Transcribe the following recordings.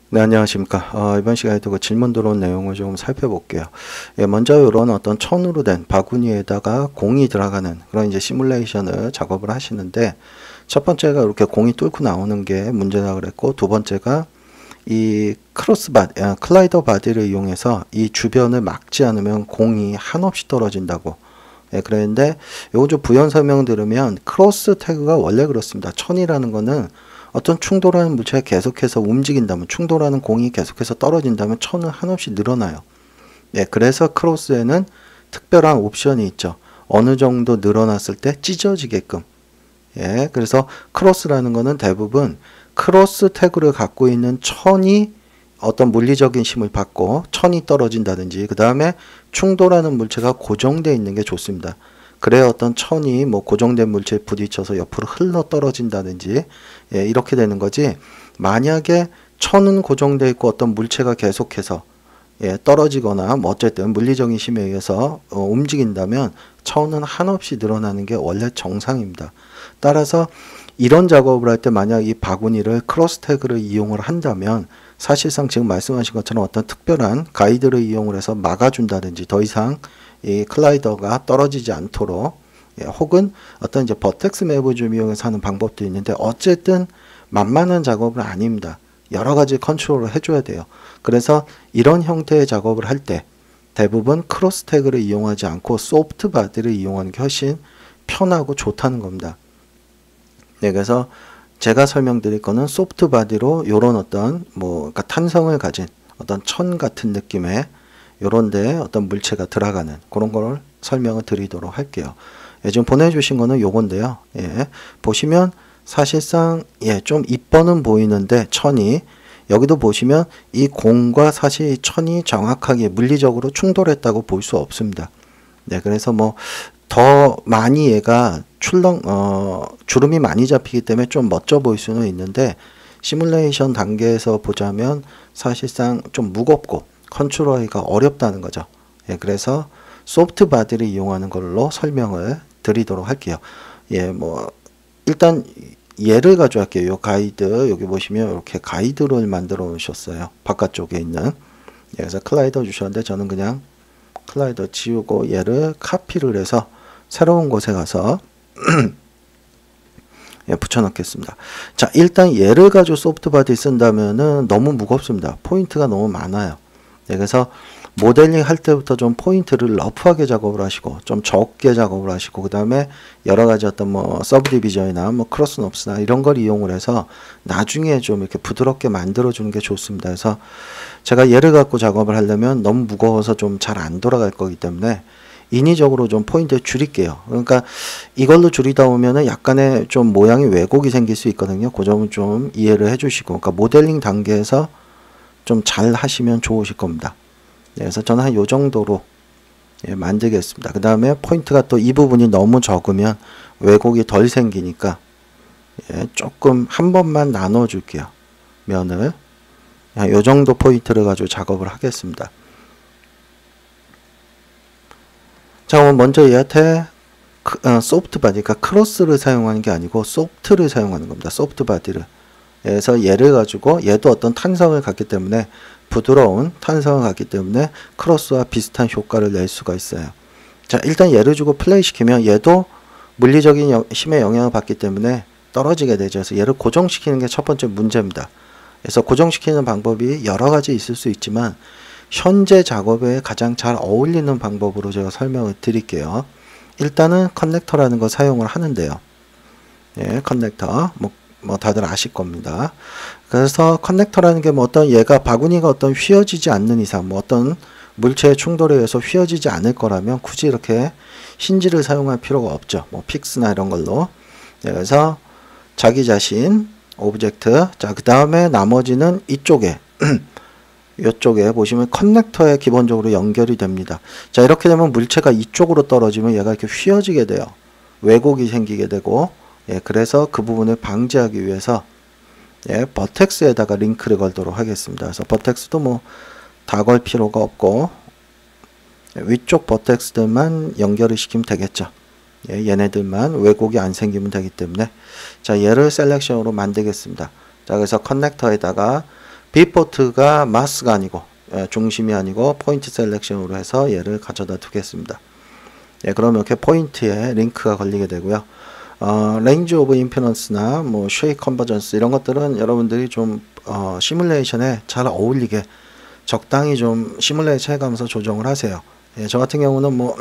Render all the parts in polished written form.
네, 안녕하십니까. 이번 시간에도 그 질문 들어온 내용을 좀 살펴볼게요. 예, 먼저 이런 어떤 천으로 된 바구니에다가 공이 들어가는 그런 이제 시뮬레이션을 작업을 하시는데, 첫 번째가 이렇게 공이 뚫고 나오는 게 문제다 그랬고, 두 번째가 이 클라이더 바디를 이용해서 이 주변을 막지 않으면 공이 한없이 떨어진다고. 예, 그랬는데 요거 좀 부연 설명 들으면 크로스 태그가 원래 그렇습니다. 천이라는 거는 어떤 충돌하는 물체가 계속해서 움직인다면, 충돌하는 공이 계속해서 떨어진다면 천은 한없이 늘어나요. 예, 그래서 크로스에는 특별한 옵션이 있죠. 어느 정도 늘어났을 때 찢어지게끔. 예, 그래서 크로스라는 거는 대부분 크로스 태그를 갖고 있는 천이 어떤 물리적인 힘을 받고 천이 떨어진다든지, 그 다음에 충돌하는 물체가 고정되어 있는 게 좋습니다. 그래야 어떤 천이 뭐 고정된 물체에 부딪혀서 옆으로 흘러 떨어진다든지, 예, 이렇게 되는 거지. 만약에 천은 고정되어 있고 어떤 물체가 계속해서 떨어지거나 뭐 어쨌든 물리적인 힘에 의해서 움직인다면 천은 한없이 늘어나는 게 원래 정상입니다. 따라서 이런 작업을 할 때 만약 이 바구니를 크로스 태그를 이용을 한다면 사실상 지금 말씀하신 것처럼 어떤 특별한 가이드를 이용을 해서 막아준다든지, 더 이상 이 클라이더가 떨어지지 않도록, 혹은 어떤 이제 버텍스 맵을 좀 이용해서 하는 방법도 있는데, 어쨌든 만만한 작업은 아닙니다. 여러 가지 컨트롤을 해줘야 돼요. 그래서 이런 형태의 작업을 할 때 대부분 크로스 태그를 이용하지 않고 소프트 바디를 이용하는 게 훨씬 편하고 좋다는 겁니다. 네, 그래서 제가 설명드릴 거는 소프트 바디로 요런 어떤 그러니까 탄성을 가진 어떤 천 같은 느낌의 요런데 어떤 물체가 들어가는 그런 걸 설명을 드리도록 할게요. 예, 지금 보내주신 거는 요건데요. 예, 보시면 사실상 좀 이뻐는 보이는데 천이, 여기도 보시면 이 공과 사실 천이 정확하게 물리적으로 충돌했다고 볼 수 없습니다. 네, 그래서 뭐 더 많이 얘가 주름이 많이 잡히기 때문에 좀 멋져 보일 수는 있는데, 시뮬레이션 단계에서 보자면 사실상 좀 무겁고 컨트롤하기가 어렵다는 거죠. 예, 그래서 소프트 바디를 이용하는 걸로 설명을 드리도록 할게요. 예, 뭐 일단 예를 가져갈게요. 요 가이드 여기 보시면 이렇게 가이드를 만들어 놓으셨어요. 바깥쪽에 있는. 예, 그래서 클라이더 주셨는데 저는 그냥 클라이더 지우고 얘를 카피를 해서 새로운 곳에 가서 예, 붙여넣겠습니다. 자, 일단 얘를 가지고 소프트 바디 쓴다면은 너무 무겁습니다. 포인트가 너무 많아요. 네, 그래서 모델링 할 때부터 좀 포인트를 러프하게 작업을 하시고 좀 적게 작업을 하시고, 그 다음에 여러 가지 어떤 뭐 서브 디비전이나 뭐 크로스 넙스나 이런 걸 이용을 해서 나중에 좀 이렇게 부드럽게 만들어 주는 게 좋습니다. 그래서 제가 얘를 갖고 작업을 하려면 너무 무거워서 좀 잘 안 돌아갈 거기 때문에 인위적으로 좀 포인트를 줄일게요. 그러니까 이걸로 줄이다 보면은 약간의 좀 모양이 왜곡이 생길 수 있거든요. 그 점은 좀 이해를 해 주시고, 그러니까 모델링 단계에서 좀 잘 하시면 좋으실 겁니다. 네, 그래서 저는 한 요 정도로 만들겠습니다. 그 다음에 포인트가 또 이 부분이 너무 적으면 왜곡이 덜 생기니까 조금 한 번만 나눠 줄게요. 면을. 요 정도 포인트를 가지고 작업을 하겠습니다. 자, 그럼 먼저 얘한테 소프트 바디, 그러니까 크로스를 사용하는 게 아니고 소프트를 사용하는 겁니다. 소프트 바디를. 그래서 얘를 가지고, 얘도 어떤 탄성을 갖기 때문에, 부드러운 탄성을 갖기 때문에 크로스와 비슷한 효과를 낼 수가 있어요. 자, 일단 얘를 주고 플레이 시키면 얘도 물리적인 힘의 영향을 받기 때문에 떨어지게 되죠. 그래서 얘를 고정시키는 게 첫 번째 문제입니다. 그래서 고정시키는 방법이 여러 가지 있을 수 있지만 현재 작업에 가장 잘 어울리는 방법으로 제가 설명을 드릴게요. 일단은 커넥터라는 거 사용을 하는데요. 예, 커넥터 뭐 다들 아실 겁니다. 그래서 커넥터라는 게 뭐 어떤 얘가 바구니가 어떤 휘어지지 않는 이상, 뭐 어떤 물체의 충돌에 의해서 휘어지지 않을 거라면 굳이 이렇게 힌지를 사용할 필요가 없죠. 뭐 픽스나 이런 걸로. 네, 그래서 자기 자신 오브젝트. 자, 그 다음에 나머지는 이쪽에 이쪽에 보시면 커넥터에 기본적으로 연결이 됩니다. 자, 이렇게 되면 물체가 이쪽으로 떨어지면 얘가 이렇게 휘어지게 돼요. 왜곡이 생기게 되고, 예, 그래서 그 부분을 방지하기 위해서 버텍스에다가 링크를 걸도록 하겠습니다. 그래서 버텍스도 뭐 다 걸 필요가 없고 위쪽 버텍스들만 연결을 시키면 되겠죠. 얘네들만 왜곡이 안 생기면 되기 때문에, 자, 얘를 셀렉션으로 만들겠습니다. 자, 그래서 커넥터에다가 비포트가 마스가 아니고 중심이 아니고 포인트 셀렉션으로 해서 얘를 가져다 두겠습니다. 그러면 이렇게 포인트에 링크가 걸리게 되고요. 레인지 오브 임피던스나 뭐 쉐이크 컨버전스 이런 것들은 여러분들이 좀 시뮬레이션에 잘 어울리게 적당히 좀 시뮬레이션 해가면서 조정을 하세요. 저 같은 경우는 뭐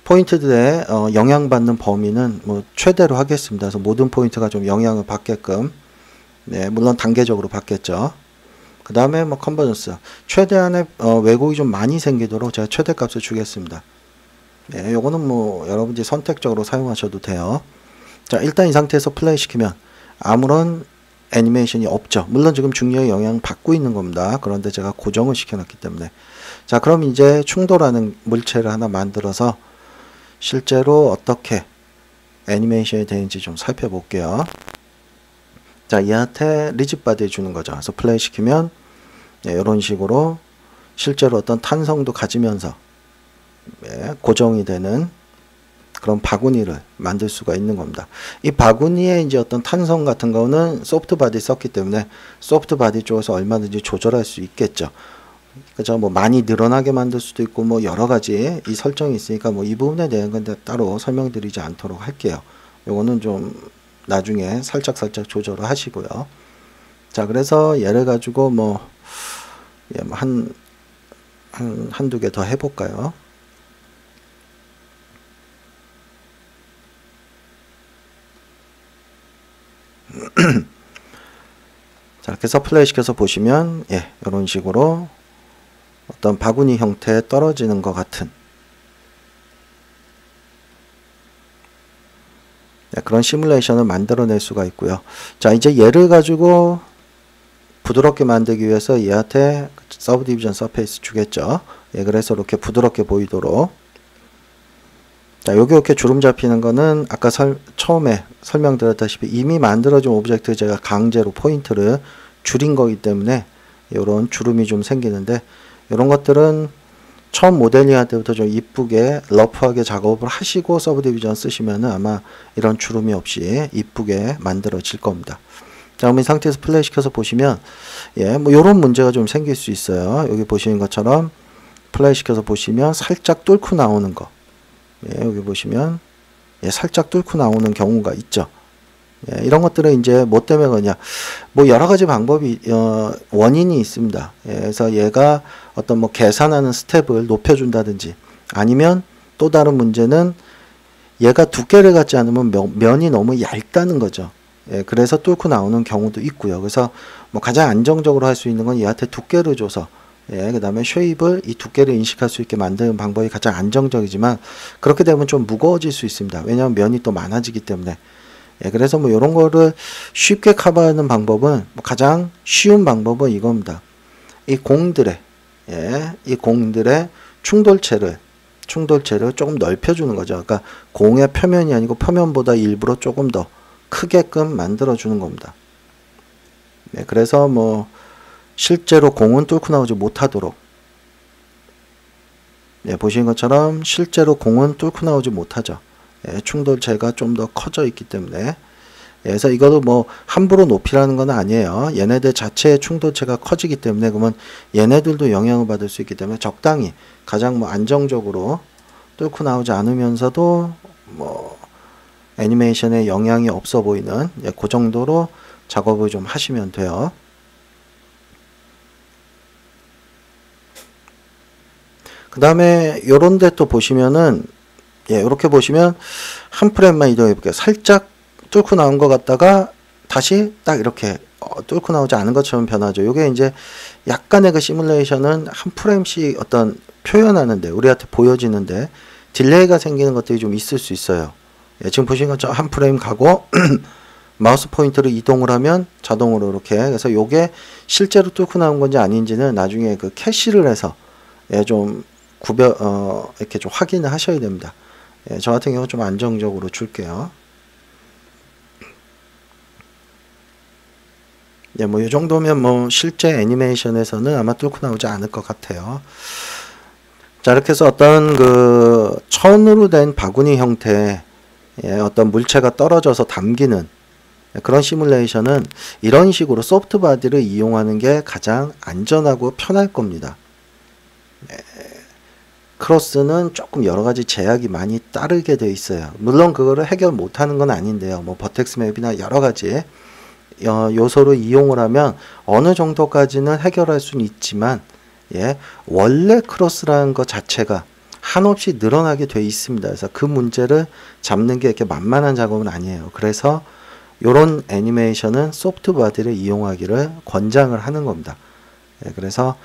포인트들의 영향받는 범위는 뭐 최대로 하겠습니다. 그래서 모든 포인트가 좀 영향을 받게끔, 물론 단계적으로 받겠죠. 그 다음에 뭐 컨버전스 최대한의 왜곡이 좀 많이 생기도록 제가 최대값을 주겠습니다. 요거는 뭐 여러분들이 선택적으로 사용하셔도 돼요. 자, 일단 이 상태에서 플레이 시키면 아무런 애니메이션이 없죠. 물론 지금 중력의 영향을 받고 있는 겁니다. 그런데 제가 고정을 시켜놨기 때문에. 자, 그럼 이제 충돌하는 물체를 하나 만들어서 실제로 어떻게 애니메이션이 되는지 좀 살펴볼게요. 자, 얘한테 리짓 바디 주는 거죠. 그래서 플레이 시키면 이런 식으로 실제로 어떤 탄성도 가지면서 고정이 되는 그런 바구니를 만들 수가 있는 겁니다. 이 바구니에 이제 어떤 탄성 같은 거는 소프트 바디 썼기 때문에 소프트 바디 쪽에서 얼마든지 조절할 수 있겠죠. 그죠? 뭐 많이 늘어나게 만들 수도 있고 뭐 여러 가지 이 설정이 있으니까 뭐 이 부분에 대한 건 따로 설명드리지 않도록 할게요. 요거는 좀 나중에 살짝 조절을 하시고요. 자, 그래서 얘를 가지고 뭐 한두 개 더 해볼까요? 자, 이렇게 해서 플레이 시켜서 보시면 이런 식으로 어떤 바구니 형태에 떨어지는 것 같은 그런 시뮬레이션을 만들어낼 수가 있고요. 자, 이제 얘를 가지고 부드럽게 만들기 위해서 얘한테 서브디비전 서페이스 주겠죠. 그래서 이렇게 부드럽게 보이도록. 자, 여기 이렇게 주름 잡히는 거는 아까 처음에 설명드렸다시피 이미 만들어진 오브젝트 제가 강제로 포인트를 줄인 거기 때문에 이런 주름이 좀 생기는데, 이런 것들은 처음 모델링 할 때부터 좀 이쁘게 러프하게 작업을 하시고 서브디비전 쓰시면은 아마 이런 주름이 없이 이쁘게 만들어질 겁니다. 자, 그럼 이 상태에서 플레이 시켜서 보시면 뭐 이런 문제가 좀 생길 수 있어요. 여기 보시는 것처럼 플레이 시켜서 보시면 살짝 뚫고 나오는 거, 여기 보시면 살짝 뚫고 나오는 경우가 있죠. 이런 것들은 이제 뭐 때문에 그러냐, 뭐 여러 가지 방법이 원인이 있습니다. 그래서 얘가 어떤 뭐 계산하는 스텝을 높여준다든지, 아니면 또 다른 문제는 얘가 두께를 갖지 않으면 면이 너무 얇다는 거죠. 그래서 뚫고 나오는 경우도 있고요. 그래서 뭐 가장 안정적으로 할 수 있는 건 얘한테 두께를 줘서 그 다음에 쉐입을 이 두께를 인식할 수 있게 만드는 방법이 가장 안정적이지만, 그렇게 되면 좀 무거워질 수 있습니다. 왜냐하면 면이 또 많아지기 때문에. 그래서 뭐 이런 거를 쉽게 커버하는 방법은, 가장 쉬운 방법은 이겁니다. 이 공들의 충돌체를 조금 넓혀주는 거죠. 그러니까 공의 표면이 아니고 표면보다 일부러 조금 더 크게끔 만들어주는 겁니다. 그래서 뭐 실제로 공은 뚫고 나오지 못하도록, 보시는 것처럼 실제로 공은 뚫고 나오지 못하죠. 충돌체가 좀 더 커져 있기 때문에. 그래서 이것도 뭐 함부로 높이라는 건 아니에요. 얘네들 자체의 충돌체가 커지기 때문에, 그러면 얘네들도 영향을 받을 수 있기 때문에 적당히 가장 뭐 안정적으로 뚫고 나오지 않으면서도 뭐 애니메이션에 영향이 없어 보이는 그 정도로 작업을 좀 하시면 돼요. 그 다음에 요런 데 또 보시면은 이렇게 보시면 한 프레임만 이동해 볼게요. 살짝 뚫고 나온 것 같다가 다시 딱 이렇게 뚫고 나오지 않은 것처럼 변하죠. 요게 이제 약간의 그 시뮬레이션은 한 프레임씩 어떤 표현하는데, 우리한테 보여지는데 딜레이가 생기는 것들이 좀 있을 수 있어요. 지금 보시는 것처럼 한 프레임 가고 마우스 포인터를 이동을 하면 자동으로 이렇게, 그래서 요게 실제로 뚫고 나온 건지 아닌지는 나중에 그 캐시를 해서 좀 이렇게 좀 확인을 하셔야 됩니다. 저 같은 경우 좀 안정적으로 줄게요. 뭐 이 정도면 뭐 실제 애니메이션에서는 아마 뚫고 나오지 않을 것 같아요. 자, 이렇게 해서 어떤 그 천으로 된 바구니 형태의 어떤 물체가 떨어져서 담기는 그런 시뮬레이션은 이런 식으로 소프트 바디를 이용하는 게 가장 안전하고 편할 겁니다. 크로스는 조금 여러 가지 제약이 많이 따르게 돼 있어요. 물론 그거를 해결 못하는 건 아닌데요. 뭐 버텍스 맵이나 여러 가지 요소를 이용을 하면 어느 정도까지는 해결할 수는 있지만, 예, 원래 크로스라는 것 자체가 한없이 늘어나게 돼 있습니다. 그래서 그 문제를 잡는 게 이렇게 만만한 작업은 아니에요. 그래서 이런 애니메이션은 소프트 바디를 이용하기를 권장을 하는 겁니다. 예, 그래서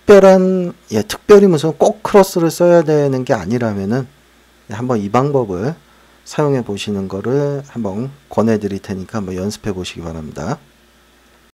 특별히 무슨 꼭 크로스를 써야 되는 게 아니라면은 한번 이 방법을 사용해 보시는 거를 한번 권해 드릴 테니까 한번 연습해 보시기 바랍니다.